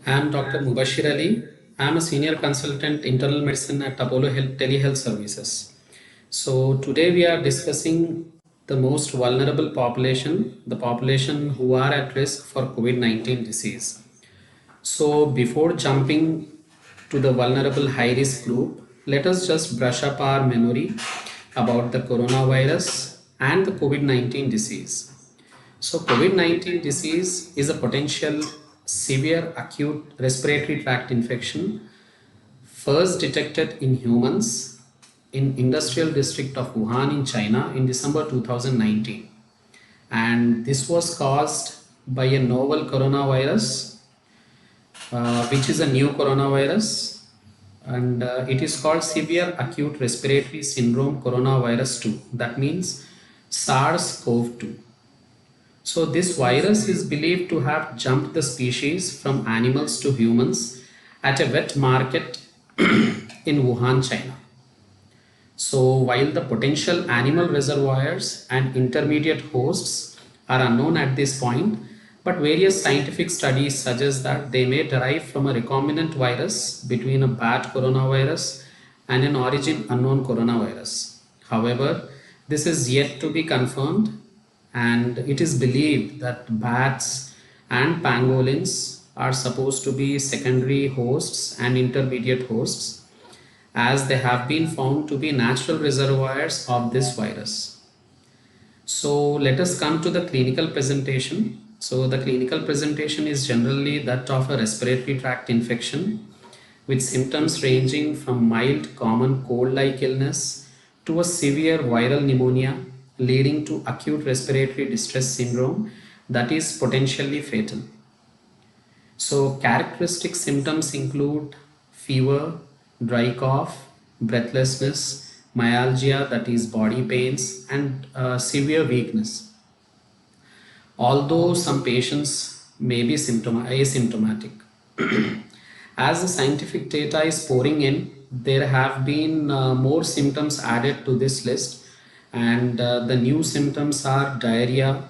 I'm Dr. Mubashir Ali. I'm a senior consultant internal medicine at Apollo Health Telehealth Services. So today we are discussing the most vulnerable population, the population who are at risk for COVID-19 disease. So before jumping to the vulnerable high risk group, let us just brush up our memory about the coronavirus and the COVID-19 disease. So, COVID 19 disease is a potential severe acute respiratory tract infection first detected in humans in industrial district of Wuhan in China in December 2019. And this was caused by a novel coronavirus, which is a new coronavirus, and it is called severe acute respiratory syndrome coronavirus 2. That means SARS-CoV-2. So this virus is believed to have jumped the species from animals to humans at a wet market in Wuhan, China. So while the potential animal reservoirs and intermediate hosts are unknown at this point, but various scientific studies suggest that they may derive from a recombinant virus between a bat coronavirus and an origin unknown coronavirus. However, this is yet to be confirmed, and it is believed that bats and pangolins are supposed to be secondary hosts and intermediate hosts, as they have been found to be natural reservoirs of this virus. So let us come to the clinical presentation. So the clinical presentation is generally that of a respiratory tract infection with symptoms ranging from mild common cold-like illness to a severe viral pneumonia leading to acute respiratory distress syndrome that is potentially fatal. So characteristic symptoms include fever, dry cough, breathlessness, myalgia, that is body pains, and severe weakness. Although some patients may be asymptomatic. As the scientific data is pouring in, there have been more symptoms added to this list, and the new symptoms are diarrhea,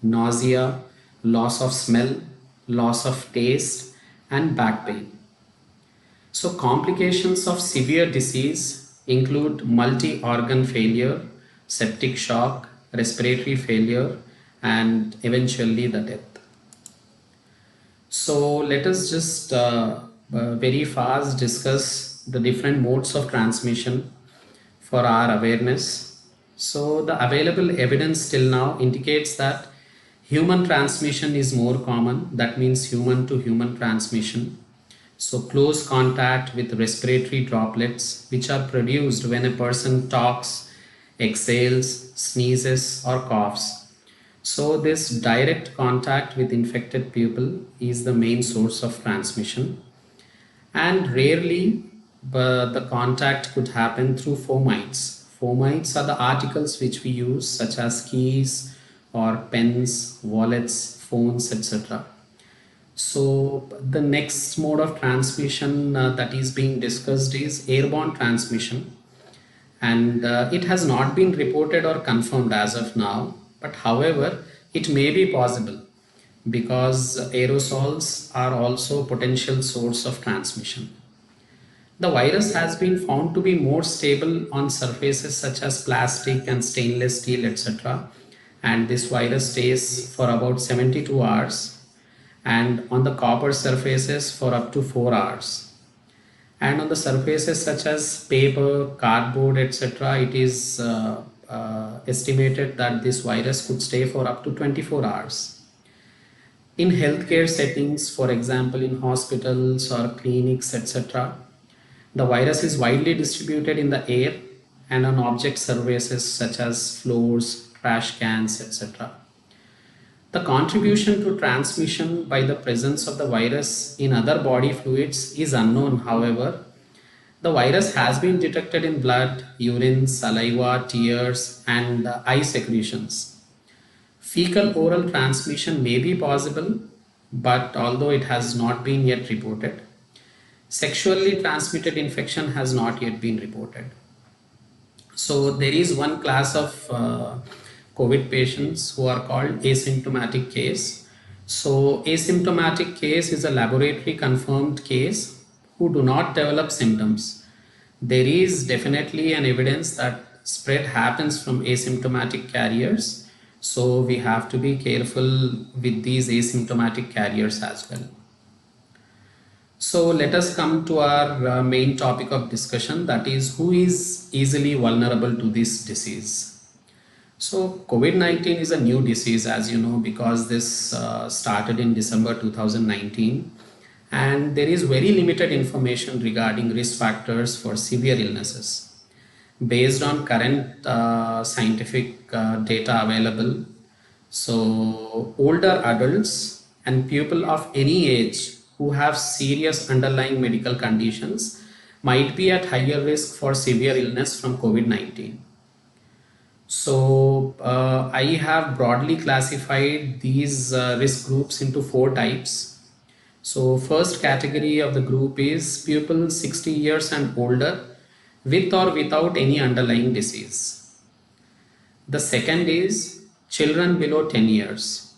nausea, loss of smell, loss of taste, and back pain. So, complications of severe disease include multi organ failure, septic shock, respiratory failure, and eventually the death. So let us just very fast discuss the different modes of transmission for our awareness. So the available evidence till now indicates that human transmission is more common. That means human to human transmission. So close contact with respiratory droplets, which are produced when a person talks, exhales, sneezes, or coughs. So this direct contact with infected people is the main source of transmission, and rarely the contact could happen through fomites. Fomites are the articles which we use such as keys or pens, wallets, phones, etc. So the next mode of transmission that is being discussed is airborne transmission, and it has not been reported or confirmed as of now, but however it may be possible because aerosols are also potential source of transmission. The virus has been found to be more stable on surfaces such as plastic and stainless steel, etc., and this virus stays for about 72 hours, and on the copper surfaces for up to 4 hours, and on the surfaces such as paper, cardboard, etc., it is estimated that this virus could stay for up to 24 hours. In healthcare settings, for example in hospitals or clinics, etc., the virus is widely distributed in the air and on object surfaces such as floors, trash cans, etc. The contribution to transmission by the presence of the virus in other body fluids is unknown. However, the virus has been detected in blood, urine, saliva, tears, and eye secretions. Fecal oral transmission may be possible, but although it has not been yet reported, sexually transmitted infection has not yet been reported. So there is one class of COVID patients who are called asymptomatic case. So asymptomatic case is a laboratory confirmed case who do not develop symptoms. There is definitely an evidence that spread happens from asymptomatic carriers. So we have to be careful with these asymptomatic carriers as well. So let us come to our main topic of discussion, that is who is easily vulnerable to this disease. So COVID-19 is a new disease, as you know, because this started in December 2019, and there is very limited information regarding risk factors for severe illnesses. Based on current scientific data available, so older adults and people of any age who have serious underlying medical conditions might be at higher risk for severe illness from COVID-19. So I have broadly classified these risk groups into 4 types. So first category of the group is people 60 years and older with or without any underlying disease. The second is children below 10 years.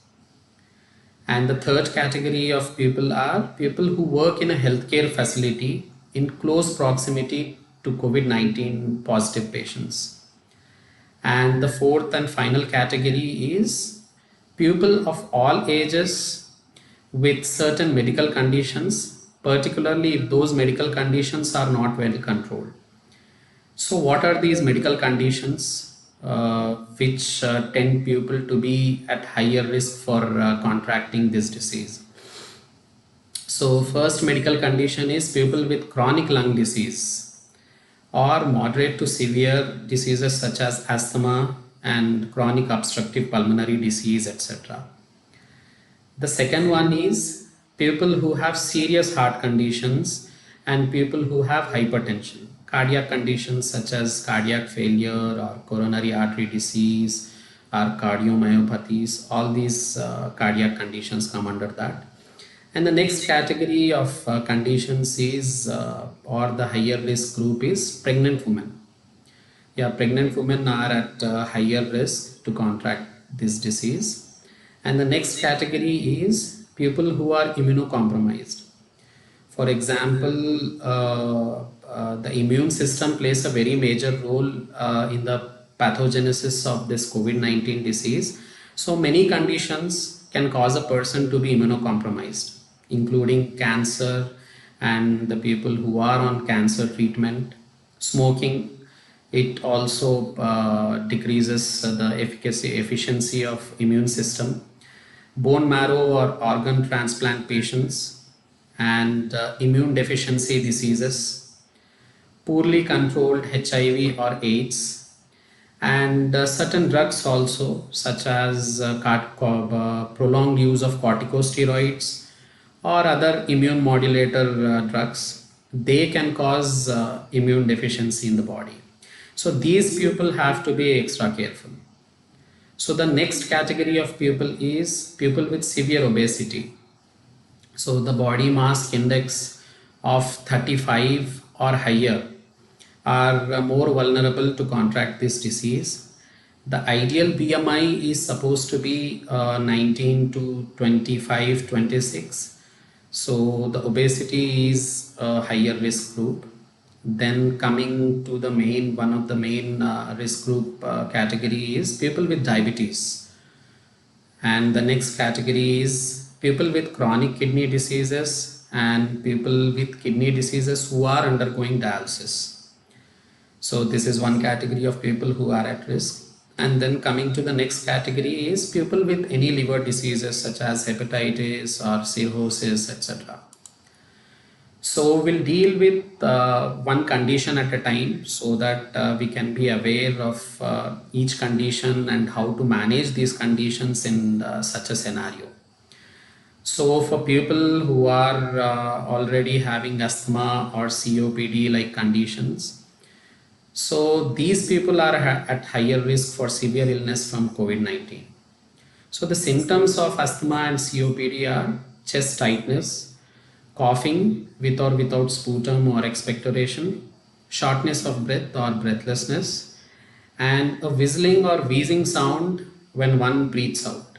And the third category of people are people who work in a healthcare facility in close proximity to COVID-19 positive patients. And the fourth and final category is people of all ages with certain medical conditions, particularly if those medical conditions are not well controlled. So what are these medical conditions which tend people to be at higher risk for contracting this disease? So first medical condition is people with chronic lung disease or moderate to severe diseases such as asthma and chronic obstructive pulmonary disease, etc. The second one is people who have serious heart conditions and people who have hypertension, cardiac conditions such as cardiac failure or coronary artery disease or cardiomyopathies. All these cardiac conditions come under that. And the next category of conditions is or the higher risk group is pregnant women. Yeah, pregnant women are at higher risk to contract this disease. And the next category is people who are immunocompromised. For example, the immune system plays a very major role in the pathogenesis of this COVID-19 disease. So many conditions can cause a person to be immunocompromised, including cancer and the people who are on cancer treatment. Smoking, it also decreases the efficiency of immune system. Bone marrow or organ transplant patients and immune deficiency diseases, poorly controlled HIV or AIDS, and certain drugs also such as prolonged use of corticosteroids or other immune modulator drugs. They can cause immune deficiency in the body. So these people have to be extra careful. So the next category of people is people with severe obesity. So the body mass index of 35 or higher are more vulnerable to contract this disease. The ideal BMI is supposed to be 19 to 25, 26. So the obesity is a higher risk group. Then coming to the one of the main risk group category is people with diabetes. And the next category is people with chronic kidney diseases and people with kidney diseases who are undergoing dialysis. So this is one category of people who are at risk. And then coming to the next category is people with any liver diseases such as hepatitis or cirrhosis, etc. So we'll deal with one condition at a time so that we can be aware of each condition and how to manage these conditions in such a scenario. So for people who are already having asthma or COPD like conditions, so these people are at higher risk for severe illness from COVID-19. So the symptoms of asthma and COPD are chest tightness, coughing with or without sputum or expectoration, shortness of breath or breathlessness, and a whistling or wheezing sound when one breathes out.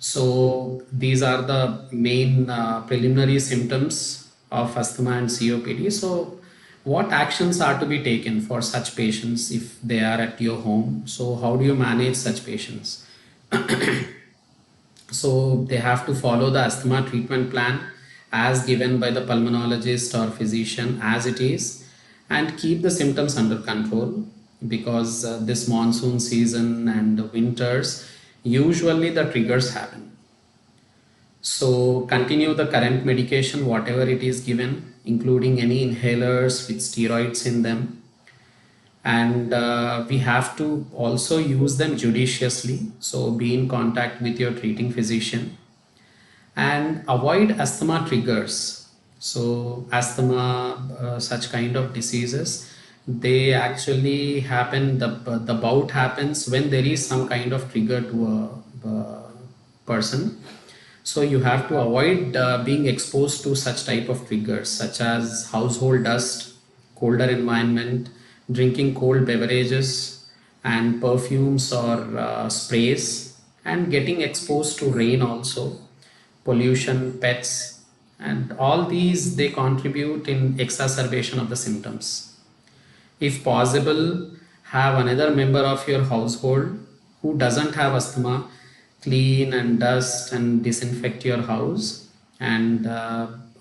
So these are the main preliminary symptoms of asthma and COPD. So what actions are to be taken for such patients if they are at your home? So how do you manage such patients? So they have to follow the asthma treatment plan as given by the pulmonologist or physician as it is, and keep the symptoms under control, because this monsoon season and the winters, usually the triggers happen. So continue the current medication, whatever it is given, including any inhalers with steroids in them. And we have to also use them judiciously. So be in contact with your treating physician and avoid asthma triggers. So asthma, such kind of diseases, they actually happen, the bout happens when there is some kind of trigger to a person. So you have to avoid being exposed to such type of triggers such as household dust, colder environment, drinking cold beverages and perfumes or sprays, and getting exposed to rain also, pollution, pets, and all these they contribute in exacerbation of the symptoms. If possible, have another member of your household who doesn't have asthma clean and dust and disinfect your house, and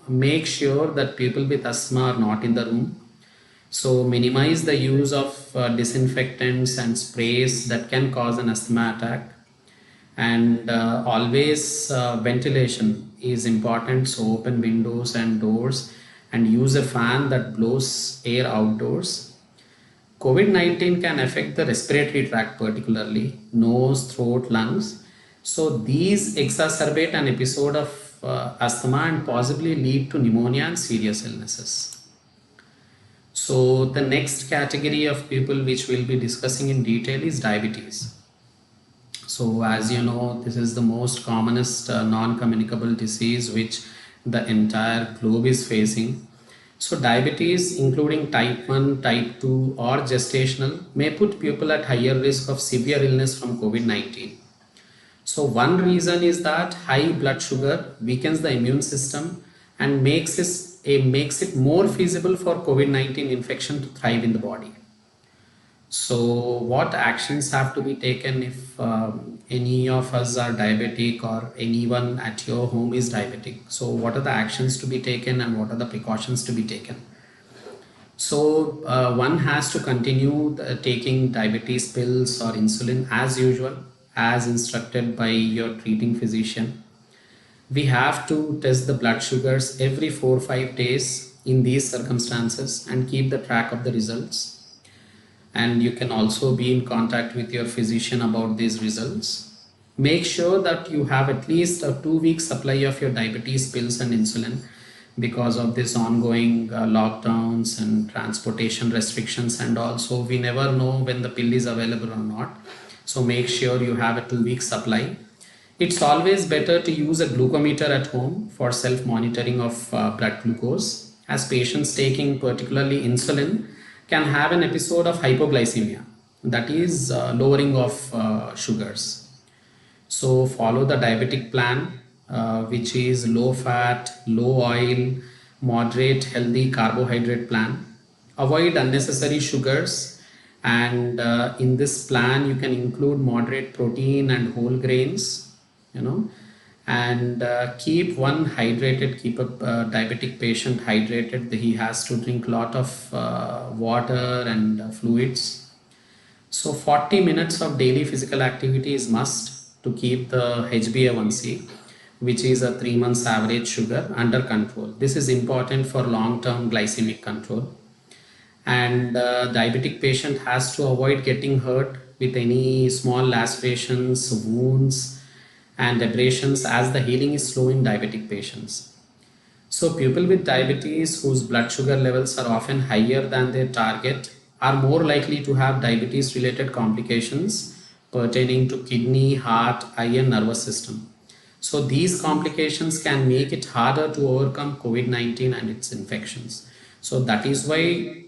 make sure that people with asthma are not in the room. So minimize the use of disinfectants and sprays that can cause an asthma attack. And always ventilation is important, so open windows and doors and use a fan that blows air outdoors. COVID-19 can affect the respiratory tract, particularly nose, throat, lungs. So these exacerbate an episode of asthma and possibly lead to pneumonia and serious illnesses. So the next category of people which we'll be discussing in detail is diabetes. So as you know, this is the most commonest non-communicable disease which the entire globe is facing. So diabetes, including type 1, type 2 or gestational, may put people at higher risk of severe illness from COVID-19. So one reason is that high blood sugar weakens the immune system and makes it more feasible for COVID-19 infection to thrive in the body. So what actions have to be taken if any of us are diabetic or anyone at your home is diabetic? So what are the actions to be taken and what are the precautions to be taken? So one has to continue taking diabetes pills or insulin as usual, as instructed by your treating physician. We have to test the blood sugars every 4 or 5 days in these circumstances and keep the track of the results. And you can also be in contact with your physician about these results. Make sure that you have at least a 2 week supply of your diabetes pills and insulin, because of this ongoing lockdowns and transportation restrictions, and also we never know when the pill is available or not. So make sure you have a 2 week supply. It's always better to use a glucometer at home for self-monitoring of blood glucose, as patients taking particularly insulin can have an episode of hypoglycemia, that is lowering of sugars. So follow the diabetic plan, which is low fat, low oil, moderate healthy carbohydrate plan. Avoid unnecessary sugars, and in this plan you can include moderate protein and whole grains, you know, and keep one hydrated, keep a diabetic patient hydrated. He has to drink a lot of water and fluids. So 40 minutes of daily physical activity is must to keep the HbA1c, which is a 3 months average sugar, under control. This is important for long-term glycemic control. And diabetic patient has to avoid getting hurt with any small lacerations, wounds and abrasions, as the healing is slow in diabetic patients. So people with diabetes whose blood sugar levels are often higher than their target are more likely to have diabetes related complications pertaining to kidney, heart, eye and nervous system. So these complications can make it harder to overcome COVID-19 and its infections. So that is why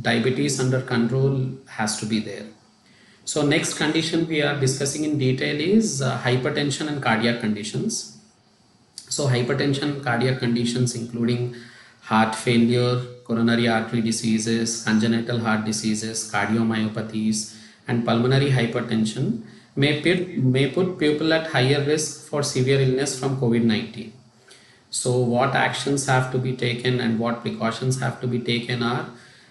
diabetes under control has to be there. So next condition we are discussing in detail is hypertension and cardiac conditions. So hypertension, cardiac conditions including heart failure, coronary artery diseases, congenital heart diseases, cardiomyopathies, and pulmonary hypertension may put people at higher risk for severe illness from COVID-19. So what actions have to be taken and what precautions have to be taken are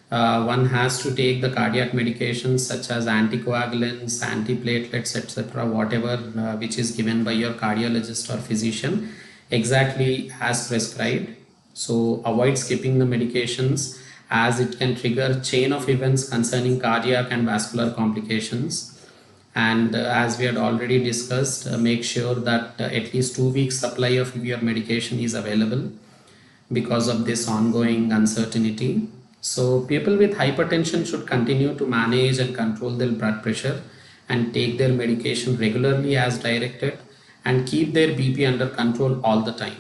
one has to take the cardiac medications such as anticoagulants, antiplatelets, etc., whatever which is given by your cardiologist or physician exactly as prescribed. So avoid skipping the medications as it can trigger chain of events concerning cardiac and vascular complications. And as we had already discussed, make sure that at least 2 weeks supply of your medication is available because of this ongoing uncertainty. So people with hypertension should continue to manage and control their blood pressure and take their medication regularly as directed and keep their BP under control all the time.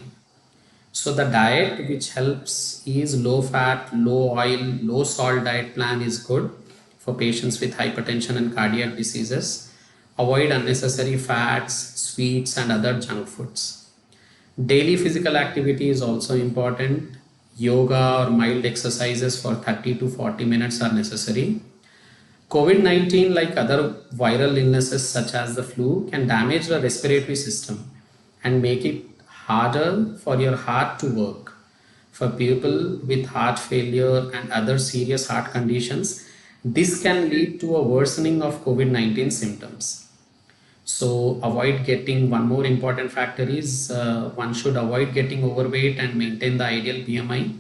So the diet which helps is low fat, low oil, low salt diet plan is good for patients with hypertension and cardiac diseases. Avoid unnecessary fats, sweets and other junk foods. Daily physical activity is also important. Yoga or mild exercises for 30 to 40 minutes are necessary. COVID-19, like other viral illnesses such as the flu, can damage the respiratory system and make it harder for your heart to work. For people with heart failure and other serious heart conditions, this can lead to a worsening of COVID-19 symptoms. So avoid getting, one more important factor is one should avoid getting overweight and maintain the ideal BMI,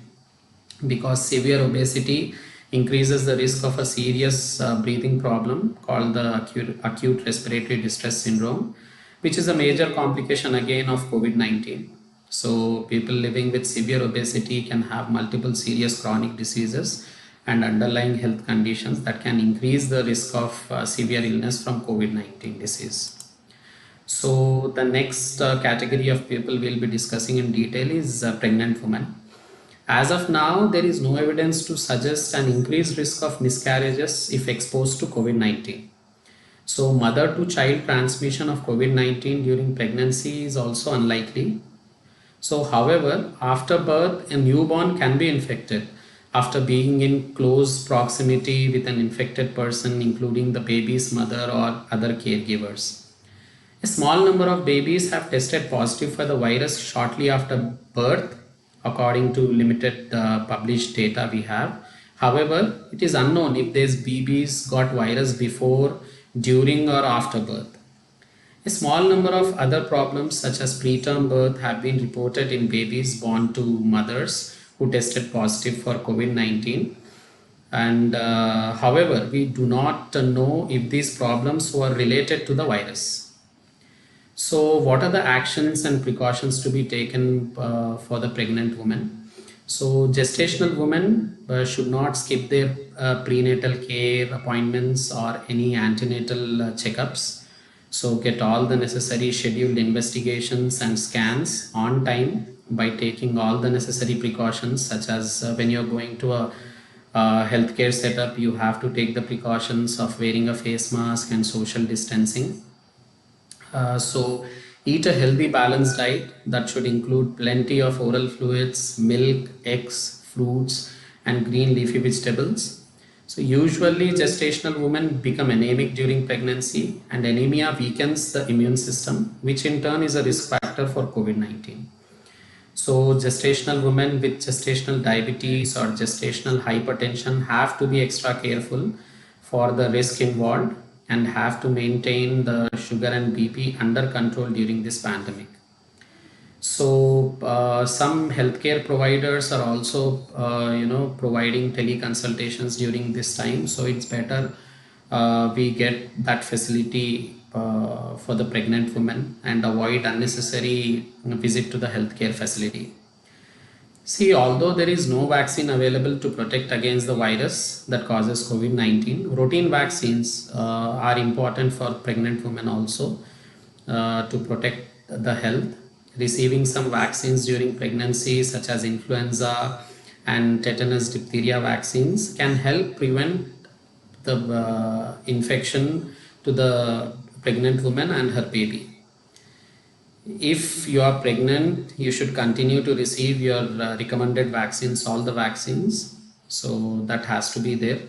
because severe obesity increases the risk of a serious breathing problem called the acute respiratory distress syndrome, which is a major complication again of COVID-19. So people living with severe obesity can have multiple serious chronic diseases and underlying health conditions that can increase the risk of severe illness from COVID-19 disease. So the next category of people we'll be discussing in detail is pregnant women. As of now, there is no evidence to suggest an increased risk of miscarriages if exposed to COVID-19. So mother to child transmission of COVID-19 during pregnancy is also unlikely. So however, after birth, a newborn can be infected after being in close proximity with an infected person, including the baby's mother or other caregivers. A small number of babies have tested positive for the virus shortly after birth, according to limited published data we have. However, it is unknown if these babies got virus before, during or after birth. A small number of other problems such as preterm birth have been reported in babies born to mothers who tested positive for COVID-19. And however, we do not know if these problems were related to the virus. So what are the actions and precautions to be taken for the pregnant woman? So gestational women should not skip their prenatal care appointments or any antenatal checkups. So get all the necessary scheduled investigations and scans on time by taking all the necessary precautions, such as when you're going to a healthcare setup, you have to take the precautions of wearing a face mask and social distancing. So eat a healthy balanced diet that should include plenty of oral fluids, milk, eggs, fruits and green leafy vegetables. So usually gestational women become anemic during pregnancy, and anemia weakens the immune system, which in turn is a risk factor for COVID-19. So gestational women with gestational diabetes or gestational hypertension have to be extra careful for the risk involved and have to maintain the sugar and BP under control during this pandemic. So some healthcare providers are also providing teleconsultations during this time. So it's better we get that facility for the pregnant women and avoid unnecessary visit to the healthcare facility. See, although there is no vaccine available to protect against the virus that causes COVID-19, routine vaccines are important for pregnant women also to protect the health. Receiving some vaccines during pregnancy, such as influenza and tetanus diphtheria vaccines, can help prevent the infection to the pregnant woman and her baby. If you are pregnant, you should continue to receive your recommended vaccines, all the vaccines. So that has to be there.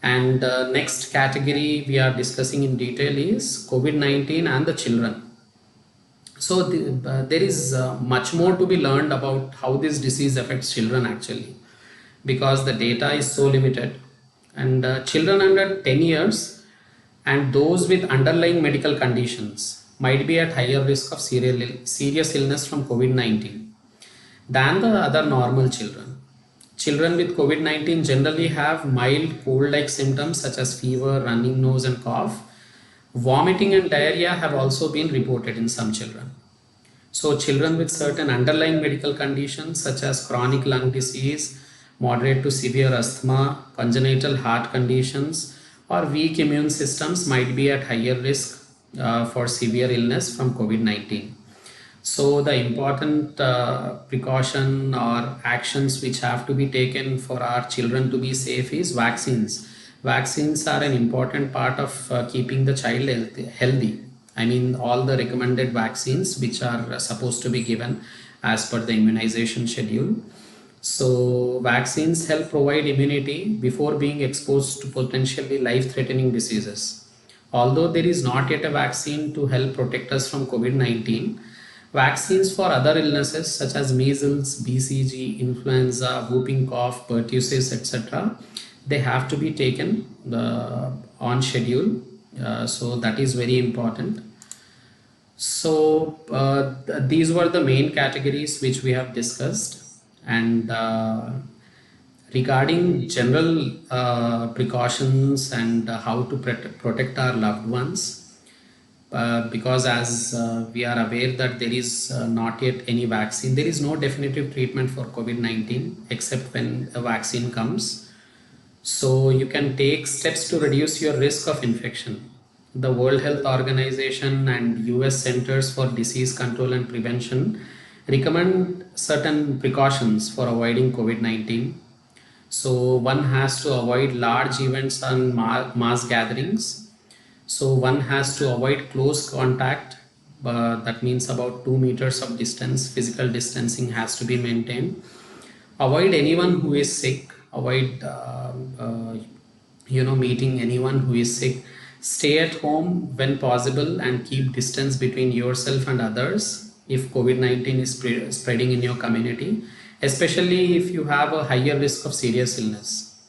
And next category we are discussing in detail is COVID-19 and the children. So there is much more to be learned about how this disease affects children actually, because the data is so limited. And children under 10 years and those with underlying medical conditions might be at higher risk of serious illness from COVID-19 than the other normal children. Children with COVID-19 generally have mild cold-like symptoms such as fever, running nose and cough. Vomiting and diarrhea have also been reported in some children. So children with certain underlying medical conditions such as chronic lung disease, moderate to severe asthma, congenital heart conditions, or weak immune systems might be at higher risk for severe illness from COVID-19. So the important precaution or actions which have to be taken for our children to be safe is vaccines. Vaccines are an important part of keeping the child healthy. I mean, all the recommended vaccines which are supposed to be given as per the immunization schedule. So vaccines help provide immunity before being exposed to potentially life-threatening diseases. Although there is not yet a vaccine to help protect us from COVID-19, vaccines for other illnesses such as measles, BCG, influenza, whooping cough, pertussis, etc., they have to be taken on schedule. So that is very important. So these were the main categories which we have discussed. And regarding general precautions and how to protect our loved ones, because as we are aware that there is not yet any vaccine, there is no definitive treatment for COVID-19 except when a vaccine comes. So you can take steps to reduce your risk of infection. The World Health Organization and US Centers for Disease Control and Prevention recommend certain precautions for avoiding COVID-19. So one has to avoid large events and mass gatherings. So one has to avoid close contact. That means about 2 meters of distance. Physical distancing has to be maintained. Avoid anyone who is sick. Avoid meeting anyone who is sick. Stay at home when possible and keep distance between yourself and others if COVID-19 is spreading in your community, especially if you have a higher risk of serious illness.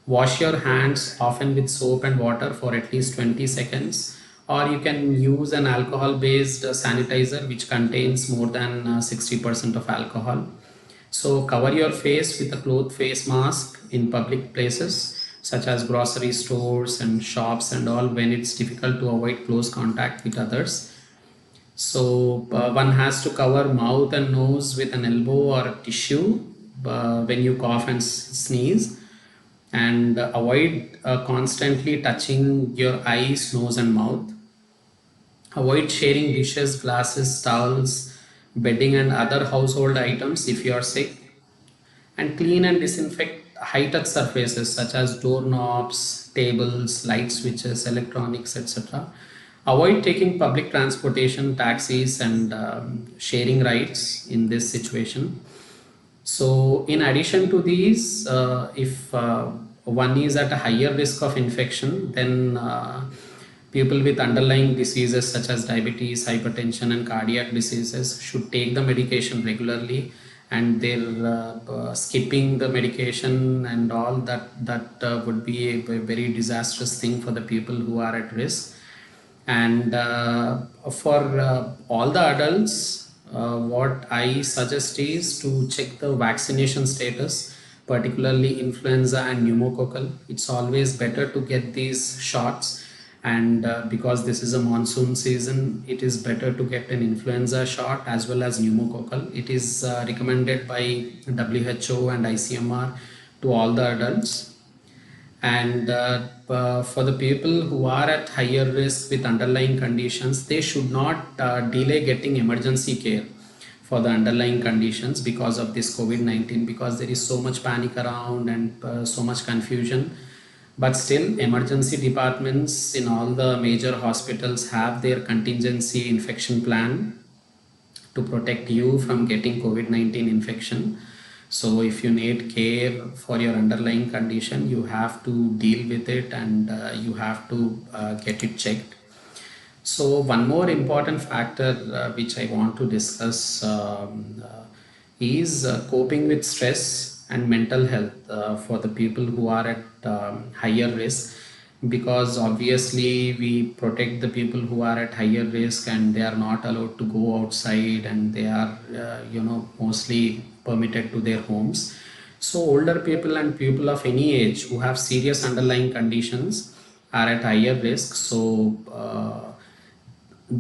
Wash your hands often with soap and water for at least 20 seconds, or you can use an alcohol-based sanitizer which contains more than 60% of alcohol. So cover your face with a cloth face mask in public places such as grocery stores and shops and all when it's difficult to avoid close contact with others. So one has to cover mouth and nose with an elbow or a tissue when you cough and sneeze, and avoid constantly touching your eyes, nose and mouth. Avoid sharing dishes, glasses, towels, bedding and other household items if you are sick. And clean and disinfect high-touch surfaces such as doorknobs, tables, light switches, electronics, etc. Avoid taking public transportation, taxis and sharing rides in this situation. So in addition to these, if one is at a higher risk of infection, then people with underlying diseases such as diabetes, hypertension and cardiac diseases should take the medication regularly, and they're skipping the medication and all that would be a very disastrous thing for the people who are at risk. And for all the adults, what I suggest is to check the vaccination status, particularly influenza and pneumococcal. It's always better to get these shots, and because this is a monsoon season, it is better to get an influenza shot as well as pneumococcal. It is recommended by WHO and ICMR to all the adults. And for the people who are at higher risk with underlying conditions, they should not delay getting emergency care for the underlying conditions because of this COVID-19, because there is so much panic around and so much confusion. But still, emergency departments in all the major hospitals have their contingency infection plan to protect you from getting COVID-19 infection. So if you need care for your underlying condition, you have to deal with it, and you have to get it checked. So one more important factor which I want to discuss is coping with stress and mental health for the people who are at higher risk, because obviously we protect the people who are at higher risk and they are not allowed to go outside, and they are mostly permitted to their homes. So older people and people of any age who have serious underlying conditions are at higher risk. So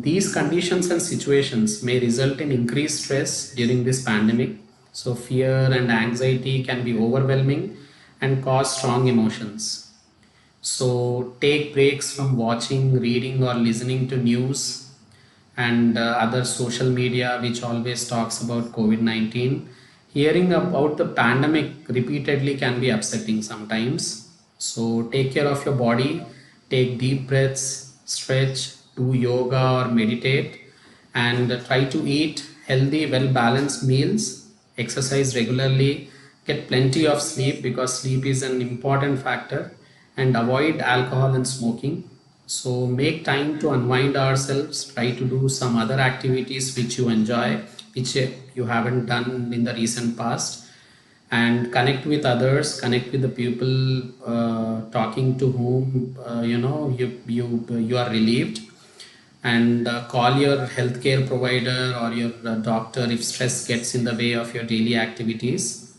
these conditions and situations may result in increased stress during this pandemic. So fear and anxiety can be overwhelming and cause strong emotions. So take breaks from watching, reading, or listening to news and other social media which always talks about COVID-19. Hearing about the pandemic repeatedly can be upsetting sometimes. So take care of your body, take deep breaths, stretch, do yoga or meditate, and try to eat healthy, well balanced meals, exercise regularly, get plenty of sleep because sleep is an important factor, and avoid alcohol and smoking. So make time to unwind ourselves, try to do some other activities which you enjoy, which you haven't done in the recent past, and connect with others, connect with the people talking to whom you are relieved, and call your healthcare provider or your doctor if stress gets in the way of your daily activities.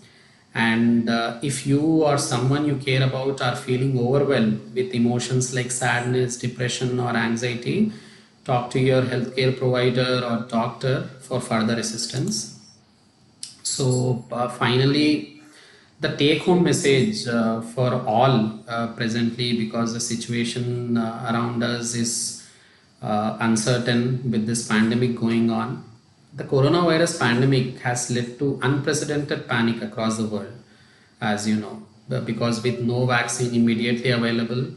And if you or someone you care about are feeling overwhelmed with emotions like sadness, depression, or anxiety, talk to your healthcare provider or doctor for further assistance. So finally, the take-home message for all presently, because the situation around us is uncertain with this pandemic going on. The coronavirus pandemic has led to unprecedented panic across the world, as you know, because with no vaccine immediately available,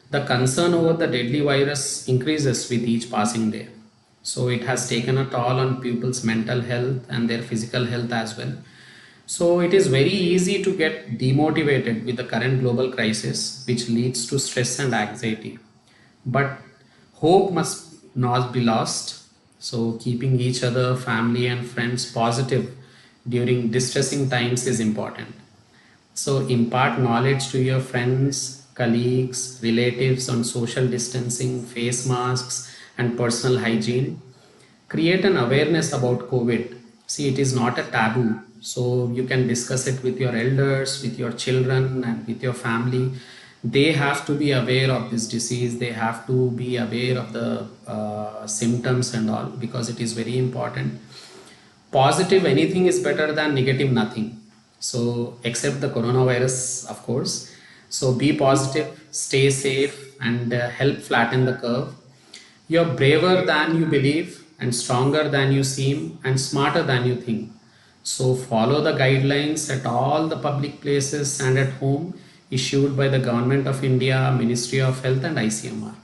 the concern over the deadly virus increases with each passing day. So it has taken a toll on people's mental health and their physical health as well. So it is very easy to get demotivated with the current global crisis, which leads to stress and anxiety. But hope must not be lost. So keeping each other, family, and friends positive during distressing times is important. So impart knowledge to your friends, colleagues, relatives on social distancing, face masks, and personal hygiene. Create an awareness about COVID. See, it is not a taboo. So you can discuss it with your elders, with your children, and with your family. They have to be aware of this disease. They have to be aware of the symptoms and all, because it is very important. Positive anything is better than negative nothing. So except the coronavirus, of course. So be positive, stay safe, and help flatten the curve. You're braver than you believe, and stronger than you seem, and smarter than you think. So follow the guidelines at all the public places and at home, issued by the Government of India, Ministry of Health, and ICMR.